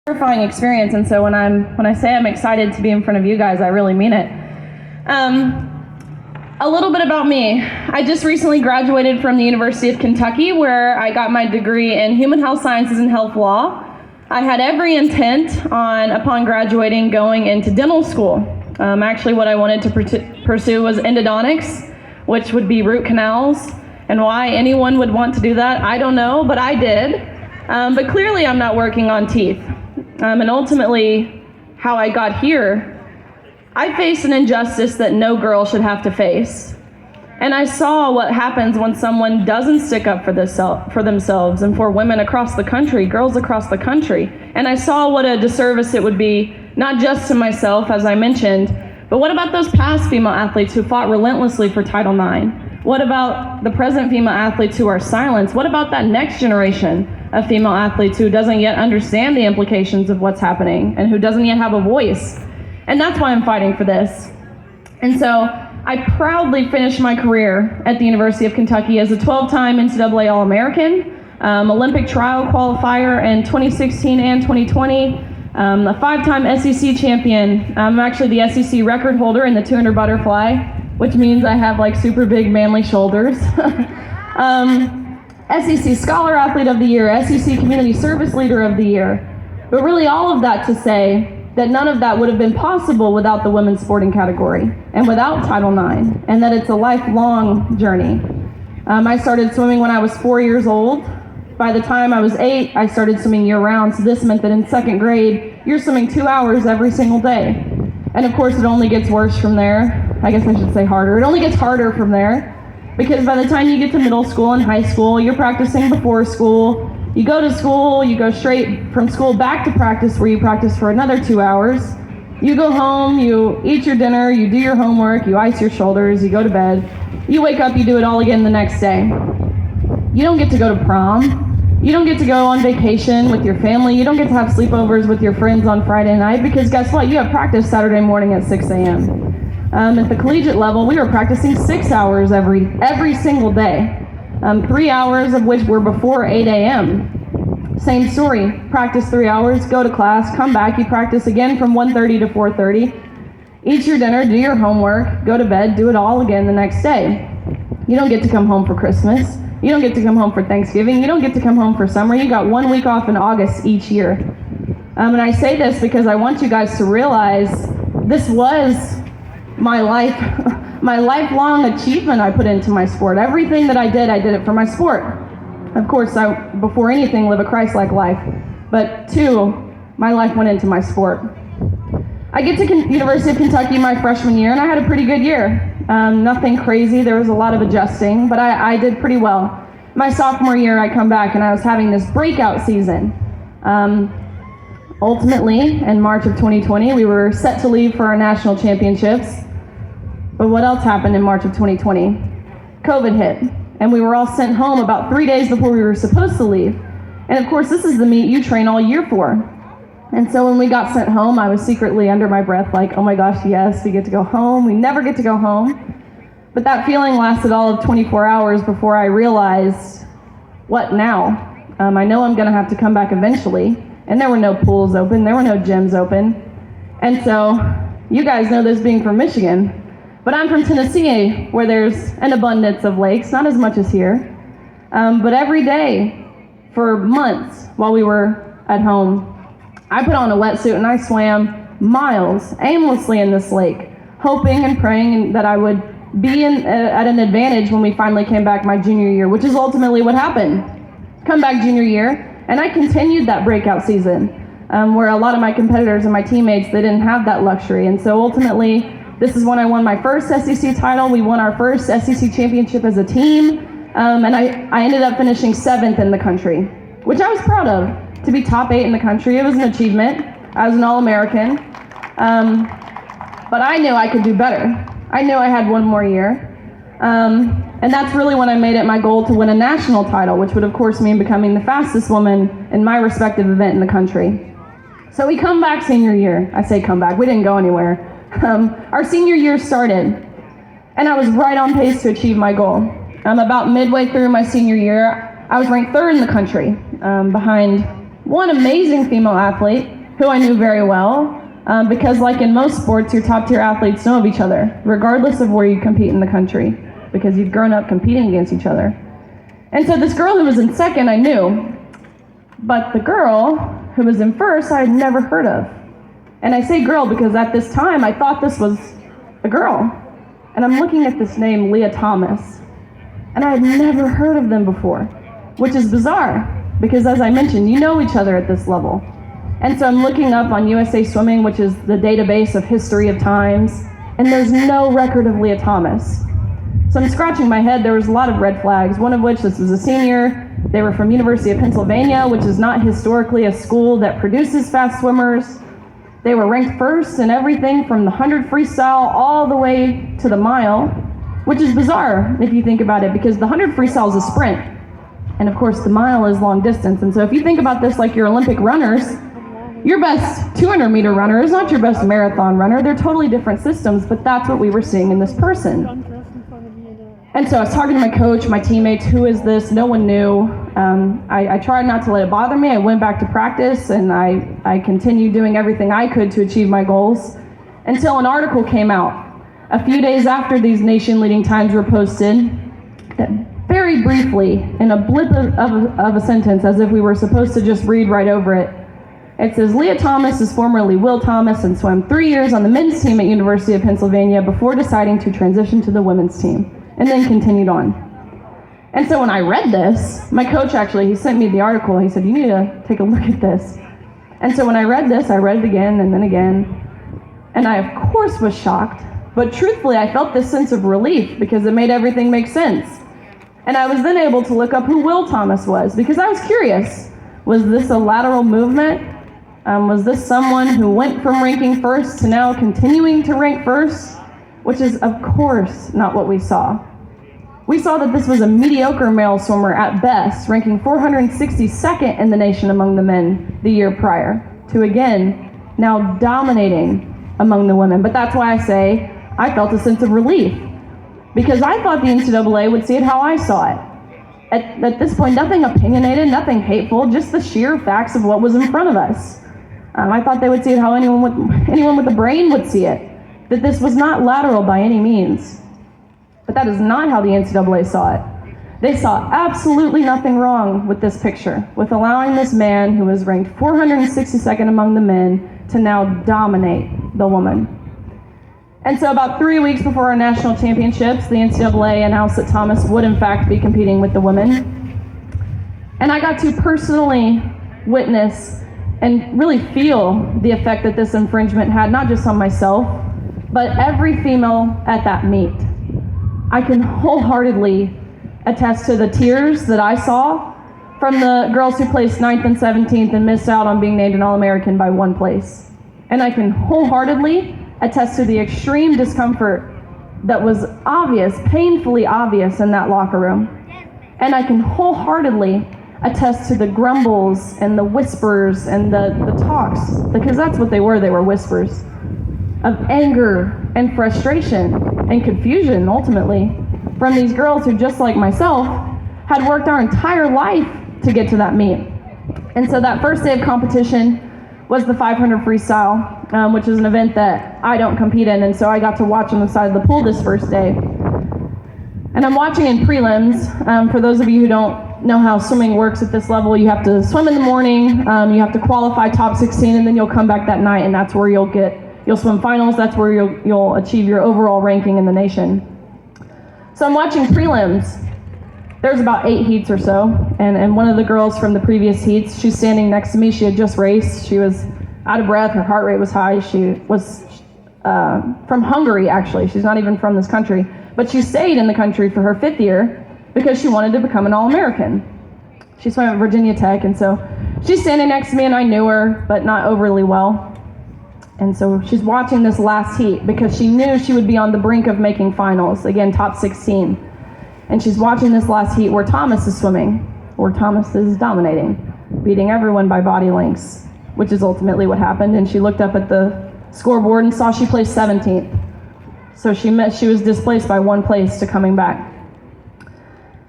Terrifying experience, and so when I say I'm excited to be in front of you guys, I really mean it. A little bit about me. I just recently graduated from the University of Kentucky, where I got my degree in human health sciences and health law. I had every intent upon graduating, going into dental school. Actually, what I wanted to pursue was endodontics, which would be root canals. And why anyone would want to do that, I don't know, but I did. But clearly I'm not working on teeth. And ultimately, how I got here, I faced an injustice that no girl should have to face. And I saw what happens when someone doesn't stick up for themselves and for women across the country, girls across the country. And I saw what a disservice it would be, not just to myself, as I mentioned, but what about those past female athletes who fought relentlessly for Title IX? What about the present female athletes who are silenced? What about that next generation of female athletes who doesn't yet understand the implications of what's happening and who doesn't yet have a voice? And that's why I'm fighting for this. And so I proudly finished my career at the University of Kentucky as a 12-time NCAA All-American, Olympic trial qualifier in 2016 and 2020, a 5-time SEC champion. I'm actually the SEC record holder in the 200 butterfly, which means I have like super big manly shoulders. SEC Scholar Athlete of the Year, SEC Community Service Leader of the Year. But really all of that to say that none of that would have been possible without the women's sporting category and without Title IX, and that it's a lifelong journey. I started swimming when I was 4 years old. By the time I was 8, I started swimming year-round, so this meant that in second grade, you're swimming 2 hours every single day. And of course, it only gets worse from there. I guess I should say harder. It only gets harder from there, because by the time you get to middle school and high school, you're practicing before school. You go to school, you go straight from school back to practice, where you practice for another 2 hours. You go home, you eat your dinner, you do your homework, you ice your shoulders, you go to bed. You wake up, you do it all again the next day. You don't get to go to prom. You don't get to go on vacation with your family. You don't get to have sleepovers with your friends on Friday night, because guess what? You have practice Saturday morning at 6 a.m. At the collegiate level, we were practicing 6 hours every single day. 3 hours of which were before 8 a.m. Same story, practice 3 hours, go to class, come back, you practice again from 1:30 to 4:30, eat your dinner, do your homework, go to bed, do it all again the next day. You don't get to come home for Christmas, you don't get to come home for Thanksgiving, you don't get to come home for summer, you got 1 week off in August each year. And I say this because I want you guys to realize this was my life, my lifelong achievement I put into my sport. Everything that I did it for my sport. Of course, I, before anything, live a Christ-like life. But 2, my life went into my sport. I get to University of Kentucky my freshman year, and I had a pretty good year. Nothing crazy, there was a lot of adjusting, but I did pretty well. My sophomore year, I come back, and I was having this breakout season. Ultimately, in March of 2020, we were set to leave for our national championships. But what else happened in March of 2020? COVID hit, and we were all sent home about 3 days before we were supposed to leave. And of course, this is the meet you train all year for. And so when we got sent home, I was secretly under my breath like, oh my gosh, yes, we get to go home. We never get to go home. But that feeling lasted all of 24 hours before I realized, what now? I know I'm gonna have to come back eventually. And there were no pools open, there were no gyms open. And so, you guys know this being from Michigan. But I'm from Tennessee, where there's an abundance of lakes, not as much as here. But every day, for months, while we were at home, I put on a wetsuit and I swam miles aimlessly in this lake, hoping and praying that I would be at an advantage when we finally came back my junior year, which is ultimately what happened. Come back junior year, and I continued that breakout season, where a lot of my competitors and my teammates, they didn't have that luxury. And so ultimately, this is when I won my first SEC title. We won our first SEC championship as a team, and I ended up finishing 7th in the country, which I was proud of. To be top 8 in the country, it was an achievement. I was an All-American, but I knew I could do better. I knew I had 1 more year, and that's really when I made it my goal to win a national title, which would of course mean becoming the fastest woman in my respective event in the country. So we come back senior year. I say come back, we didn't go anywhere. Our senior year started, and I was right on pace to achieve my goal. About midway through my senior year, I was ranked 3rd in the country, behind one amazing female athlete, who I knew very well, because like in most sports, your top tier athletes know of each other, regardless of where you compete in the country, because you've grown up competing against each other. And so this girl who was in second, I knew, but the girl who was in first, I had never heard of. And I say girl because at this time, I thought this was a girl. And I'm looking at this name, Leah Thomas, and I had never heard of them before, which is bizarre, because as I mentioned, you know each other at this level. And so I'm looking up on USA Swimming, which is the database of history of times, and there's no record of Leah Thomas. So I'm scratching my head. There was a lot of red flags, one of which this was a senior. They were from University of Pennsylvania, which is not historically a school that produces fast swimmers. They were ranked first in everything from the 100 freestyle all the way to the mile, which is bizarre if you think about it, because the 100 freestyle is a sprint. And of course, the mile is long distance. And so if you think about this like your Olympic runners, your best 200 meter runner is not your best marathon runner. They're totally different systems, but that's what we were seeing in this person. And so I was talking to my coach, my teammates, who is this? No one knew. I tried not to let it bother me. I went back to practice and I continued doing everything I could to achieve my goals until an article came out a few days after these nation-leading times were posted that very briefly, in a blip of a sentence, as if we were supposed to just read right over it, it says, Leah Thomas is formerly Will Thomas and swam 3 years on the men's team at University of Pennsylvania before deciding to transition to the women's team, and then continued on. And so when I read this, my coach actually, he sent me the article. He said, you need to take a look at this. And so when I read this, I read it again and then again. And I, of course, was shocked. But truthfully, I felt this sense of relief because it made everything make sense. And I was then able to look up who Will Thomas was because I was curious. Was this a lateral movement? Was this someone who went from ranking first to now continuing to rank first? Which is, of course, not what we saw. We saw that this was a mediocre male swimmer at best, ranking 462nd in the nation among the men the year prior, to again, now dominating among the women. But that's why I say I felt a sense of relief, because I thought the NCAA would see it how I saw it. At this point, nothing opinionated, nothing hateful, just the sheer facts of what was in front of us. I thought they would see it how anyone with a brain would see it, that this was not lateral by any means. But that is not how the NCAA saw it. They saw absolutely nothing wrong with this picture, with allowing this man who was ranked 462nd among the men to now dominate the woman. And so about 3 weeks before our national championships, the NCAA announced that Thomas would in fact be competing with the women. And I got to personally witness and really feel the effect that this infringement had, not just on myself, but every female at that meet. I can wholeheartedly attest to the tears that I saw from the girls who placed 9th and 17th and missed out on being named an All-American by one place. And I can wholeheartedly attest to the extreme discomfort that was obvious, painfully obvious in that locker room. And I can wholeheartedly attest to the grumbles and the whispers and the talks, because that's what they were whispers, of anger and frustration and confusion, ultimately, from these girls who, just like myself, had worked our entire life to get to that meet. And so that first day of competition was the 500 freestyle, which is an event that I don't compete in, and so I got to watch on the side of the pool this first day. And I'm watching in prelims. For those of you who don't know how swimming works at this level, you have to swim in the morning, you have to qualify top 16, and then you'll come back that night, and that's where you'll swim finals. That's where you'll achieve your overall ranking in the nation. So I'm watching prelims. There's about 8 heats or so, and one of the girls from the previous heats, she's standing next to me. She had just raced. She was out of breath. Her heart rate was high. She was from Hungary, actually. She's not even from this country, but she stayed in the country for her 5th year because she wanted to become an All-American. She swam at Virginia Tech, and so she's standing next to me, and I knew her, but not overly well. And so she's watching this last heat because she knew she would be on the brink of making finals, again, top 16. And she's watching this last heat where Thomas is swimming, where Thomas is dominating, beating everyone by body lengths, which is ultimately what happened. And she looked up at the scoreboard and saw she placed 17th. So she was displaced by 1 place to coming back.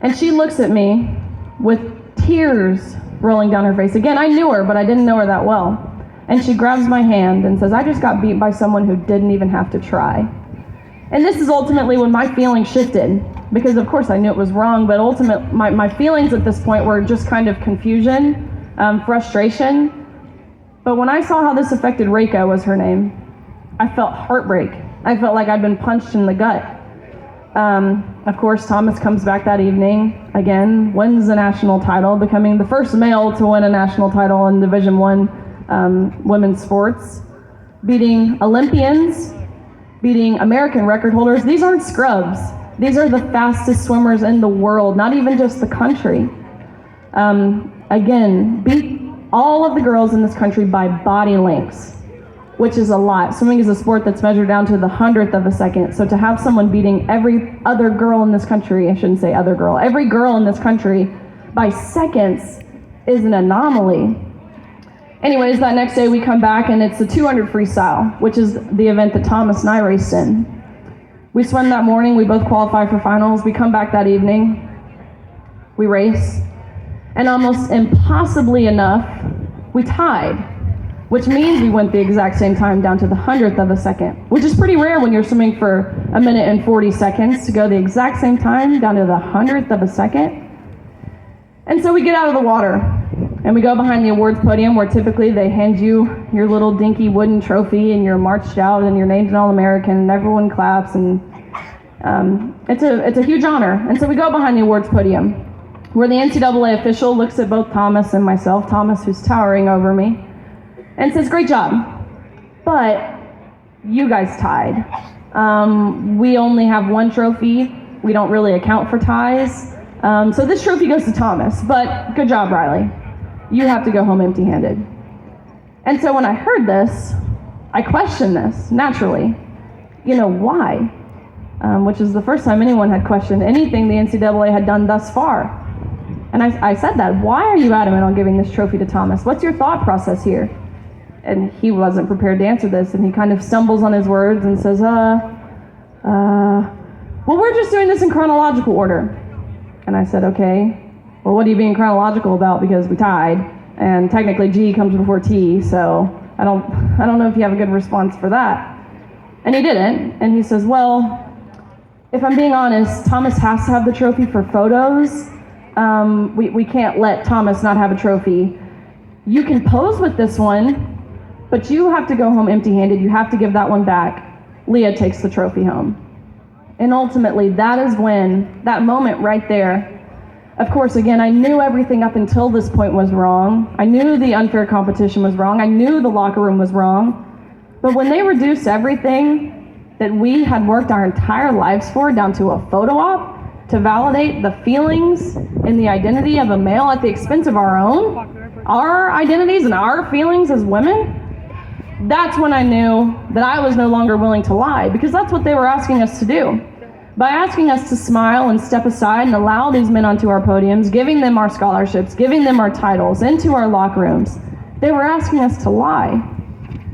And she looks at me with tears rolling down her face. Again, I knew her, but I didn't know her that well. And she grabs my hand and says, I just got beat by someone who didn't even have to try. And this is ultimately when my feelings shifted, because of course I knew it was wrong, but my feelings at this point were just kind of confusion, frustration. But when I saw how this affected Reika, was her name, I felt heartbreak. I felt like I'd been punched in the gut. Of course, Thomas comes back that evening, again, wins the national title, becoming the first male to win a national title in Division I women's sports, beating Olympians, beating American record holders. These aren't scrubs. These are the fastest swimmers in the world, not even just the country. Again, beat all of the girls in this country by body lengths, which is a lot. Swimming is a sport that's measured down to the 100th of a second. So to have someone beating every other girl in this country, I shouldn't say other girl, every girl in this country by seconds is an anomaly. Anyways, that next day we come back and it's the 200 freestyle, which is the event that Thomas and I raced in. We swim that morning, we both qualify for finals. We come back that evening, we race, and almost impossibly enough, we tied, which means we went the exact same time down to the 100th of a second, which is pretty rare when you're swimming for 1 minute and 40 seconds to go the exact same time down to the 100th of a second. And so we get out of the water and we go behind the awards podium where typically they hand you your little dinky wooden trophy and you're marched out and you're named an All-American and everyone claps, and it's a huge honor. And so we go behind the awards podium where the NCAA official looks at both Thomas and myself, Thomas who's towering over me, and says, great job, but you guys tied. We only have one trophy. We don't really account for ties. So this trophy goes to Thomas, but good job, Riley. You have to go home empty-handed. And so when I heard this, I questioned this, naturally. Why? Which is the first time anyone had questioned anything the NCAA had done thus far. And I said that, why are you adamant on giving this trophy to Thomas? What's your thought process here? And he wasn't prepared to answer this, and he kind of stumbles on his words and says, well, we're just doing this in chronological order. And I said, okay, well, what are you being chronological about? Because we tied, and technically G comes before T, so I don't know if you have a good response for that. And he didn't, and he says, well, if I'm being honest, Thomas has to have the trophy for photos. We can't let Thomas not have a trophy. You can pose with this one, but you have to go home empty-handed. You have to give that one back. Leah takes the trophy home. And ultimately, that is when, that moment right there, of course, again, I knew everything up until this point was wrong. I knew the unfair competition was wrong. I knew the locker room was wrong. But when they reduced everything that we had worked our entire lives for down to a photo op to validate the feelings and the identity of a male at the expense of our identities and our feelings as women, that's when I knew that I was no longer willing to lie, because that's what they were asking us to do. By asking us to smile and step aside and allow these men onto our podiums, giving them our scholarships, giving them our titles, into our locker rooms, they were asking us to lie.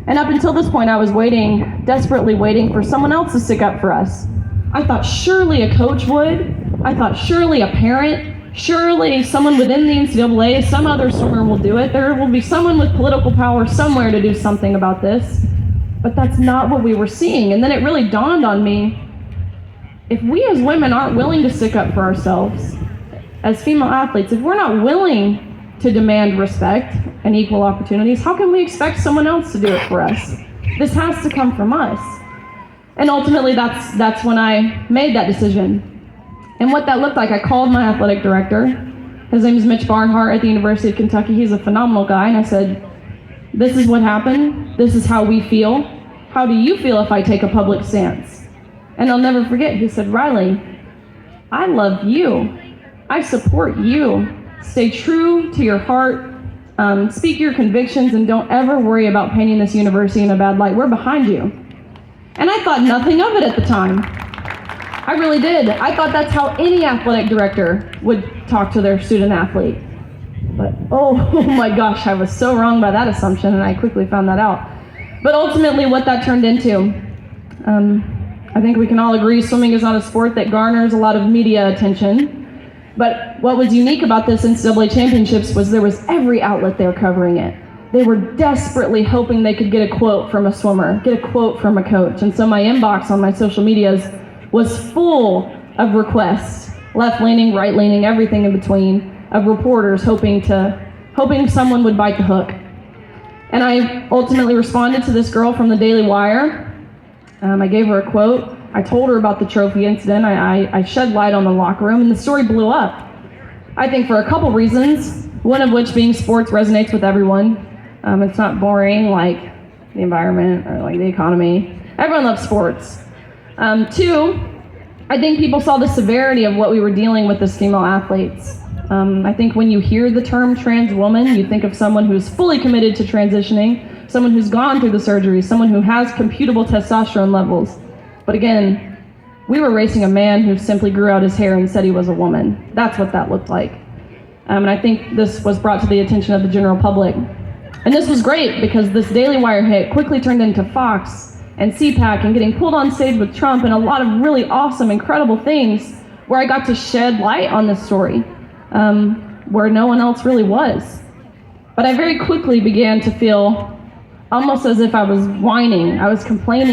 And up until this point, I was waiting, desperately waiting for someone else to stick up for us. I thought surely a coach would. I thought surely a parent, surely someone within the NCAA, some other swimmer will do it. There will be someone with political power somewhere to do something about this. But that's not what we were seeing. And then it really dawned on me, if we as women aren't willing to stick up for ourselves, as female athletes, if we're not willing to demand respect and equal opportunities, how can we expect someone else to do it for us? This has to come from us. And ultimately, that's when I made that decision. And what that looked like, I called my athletic director. His name is Mitch Barnhart at the University of Kentucky. He's a phenomenal guy. And I said, this is what happened. This is how we feel. How do you feel if I take a public stance? And I'll never forget, he said, Riley, I love you. I support you. Stay true to your heart. Speak your convictions, and don't ever worry about painting this university in a bad light. We're behind you. And I thought nothing of it at the time. I really did. I thought that's how any athletic director would talk to their student athlete. But oh my gosh, I was so wrong by that assumption, and I quickly found that out. But ultimately what that turned into, I think we can all agree swimming is not a sport that garners a lot of media attention. But what was unique about this NCAA championships was there was every outlet there covering it. they were desperately hoping they could get a quote from a swimmer, get a quote from a coach. And so my inbox on my social medias was full of requests, left-leaning, right-leaning, everything in between, of reporters hoping someone would bite the hook. And I ultimately responded to this girl from the Daily Wire. I gave her a quote. I told her about the trophy incident. I shed light on the locker room, and the story blew up. I think for a couple reasons, one of which being sports resonates with everyone. It's not boring like the environment or like the economy. Everyone loves sports. Two, I think people saw the severity of what we were dealing with as female athletes. I think when you hear the term trans woman, you think of someone who's fully committed to transitioning, someone who's gone through the surgery, someone who has computable testosterone levels. But again, we were racing a man who simply grew out his hair and said he was a woman. That's what that looked like. And I think this was brought to the attention of the general public. And this was great because this Daily Wire hit quickly turned into Fox and CPAC and getting pulled on stage with Trump and a lot of really awesome, incredible things where I got to shed light on this story, where no one else really was. But I very quickly began to feel almost as if I was whining, I was complaining